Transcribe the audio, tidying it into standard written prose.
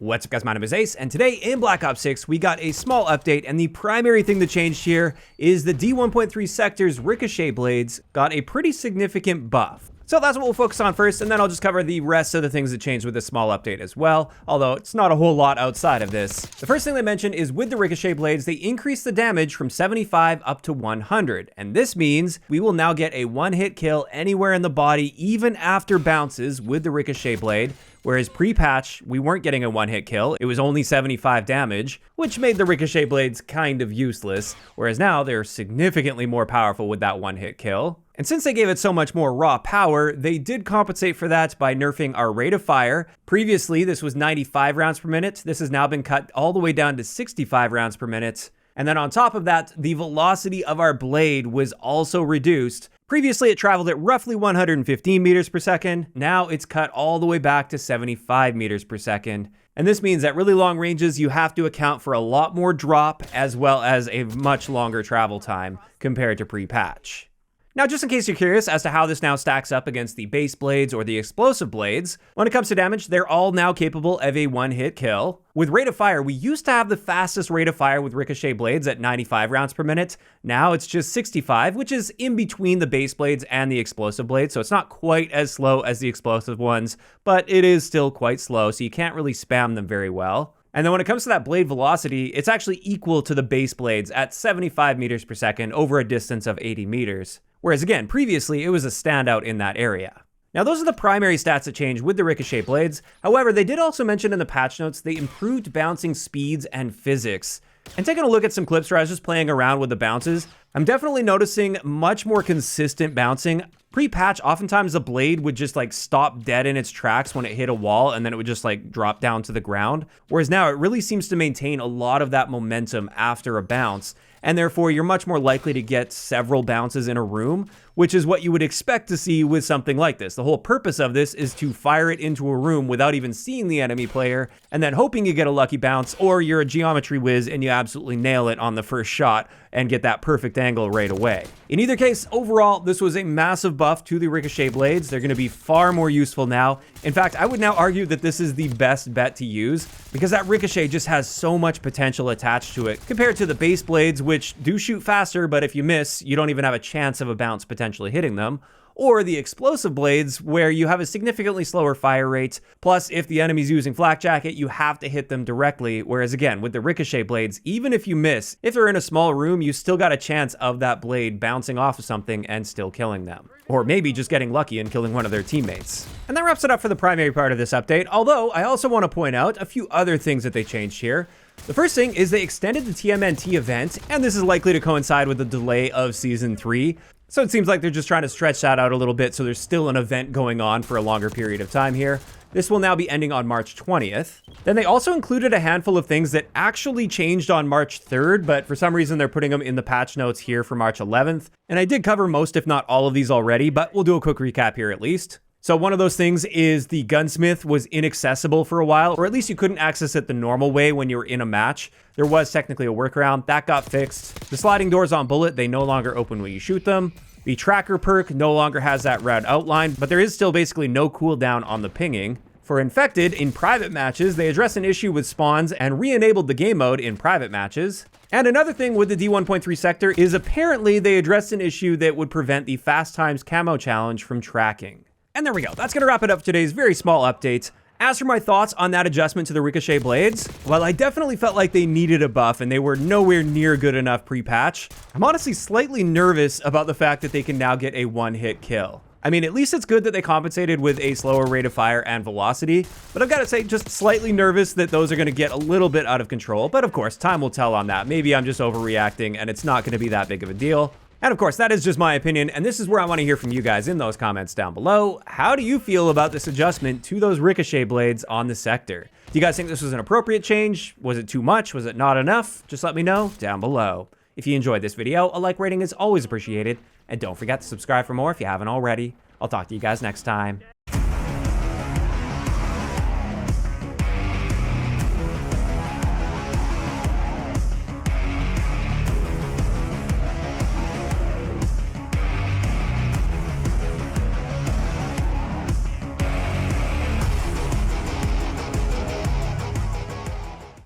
What's up guys, my name is Ace, and today in Black Ops 6 we got a small update, and the primary thing that changed here is the D1.3 Sector's Ricochet Blades got a pretty significant buff. So that's what we'll focus on first, and then I'll just cover the rest of the things that changed with this small update as well, although it's not a whole lot outside of this. The first thing they mentioned is with the Ricochet Blades, they increased the damage from 75 up to 100, and this means we will now get a one-hit kill anywhere in the body, even after bounces with the Ricochet Blade, whereas pre-patch, we weren't getting a one-hit kill, it was only 75 damage, which made the Ricochet Blades kind of useless, whereas now they're significantly more powerful with that one-hit kill. And since they gave it so much more raw power, they did compensate for that by nerfing our rate of fire. Previously, this was 95 rounds per minute. This has now been cut all the way down to 65 rounds per minute. And then on top of that, the velocity of our blade was also reduced. Previously, it traveled at roughly 115 meters per second. Now it's cut all the way back to 75 meters per second. And this means at really long ranges, you have to account for a lot more drop as well as a much longer travel time compared to pre-patch. Now, just in case you're curious as to how this now stacks up against the base blades or the explosive blades, when it comes to damage, they're all now capable of a one-hit kill. With rate of fire, we used to have the fastest rate of fire with Ricochet Blades at 95 rounds per minute. Now it's just 65, which is in between the base blades and the explosive blades, so it's not quite as slow as the explosive ones, but it is still quite slow, so you can't really spam them very well. And then when it comes to that blade velocity, it's actually equal to the base blades at 75 meters per second over a distance of 80 meters. Whereas again, previously it was a standout in that area. Now those are the primary stats that changed with the Ricochet Blades. However, they did also mention in the patch notes they improved bouncing speeds and physics. And taking a look at some clips where I was just playing around with the bounces, I'm definitely noticing much more consistent bouncing. Pre-patch, oftentimes the blade would just like stop dead in its tracks when it hit a wall, and then it would just like drop down to the ground. Whereas now it really seems to maintain a lot of that momentum after a bounce, and therefore you're much more likely to get several bounces in a room, which is what you would expect to see with something like this. The whole purpose of this is to fire it into a room without even seeing the enemy player, and then hoping you get a lucky bounce, or you're a geometry whiz and you absolutely nail it on the first shot and get that perfect angle right away. In either case, overall, this was a massive buff to the Ricochet Blades. They're going to be far more useful now. In fact, I would now argue that this is the best bet to use because that Ricochet just has so much potential attached to it compared to the base blades, which do shoot faster, but if you miss, you don't even have a chance of a bounce potentially hitting them. Or the explosive blades, where you have a significantly slower fire rate, plus if the enemy's using flak jacket, you have to hit them directly, whereas again, with the Ricochet Blades, even if you miss, if they're in a small room, you still got a chance of that blade bouncing off of something and still killing them. Or maybe just getting lucky and killing one of their teammates. And that wraps it up for the primary part of this update, although I also want to point out a few other things that they changed here. The first thing is they extended the TMNT event, and this is likely to coincide with the delay of Season 3. So it seems like they're just trying to stretch that out a little bit so there's still an event going on for a longer period of time here. This will now be ending on March 20th. Then they also included a handful of things that actually changed on March 3rd, but for some reason they're putting them in the patch notes here for March 11th. And I did cover most, if not all of these already, but we'll do a quick recap here at least. So one of those things is the gunsmith was inaccessible for a while, or at least you couldn't access it the normal way when you were in a match. There was technically a workaround. That got fixed. The sliding doors on bullet, they no longer open when you shoot them. The tracker perk no longer has that red outline, but there is still basically no cooldown on the pinging. For infected, in private matches, they addressed an issue with spawns and re-enabled the game mode in private matches. And another thing with the D1.3 Sector is apparently they addressed an issue that would prevent the Fast Times camo challenge from tracking. And there we go. That's going to wrap it up for today's very small update. As for my thoughts on that adjustment to the Ricochet Blades, well, I definitely felt like they needed a buff and they were nowhere near good enough pre-patch. I'm honestly slightly nervous about the fact that they can now get a one-hit kill. I mean, at least it's good that they compensated with a slower rate of fire and velocity, but I've got to say, just slightly nervous that those are going to get a little bit out of control. But of course, time will tell on that. Maybe I'm just overreacting and it's not going to be that big of a deal. And of course, that is just my opinion, and this is where I want to hear from you guys in those comments down below. How do you feel about this adjustment to those Ricochet Blades on the Sector? Do you guys think this was an appropriate change? Was it too much? Was it not enough? Just let me know down below. If you enjoyed this video, a like rating is always appreciated, and don't forget to subscribe for more if you haven't already. I'll talk to you guys next time.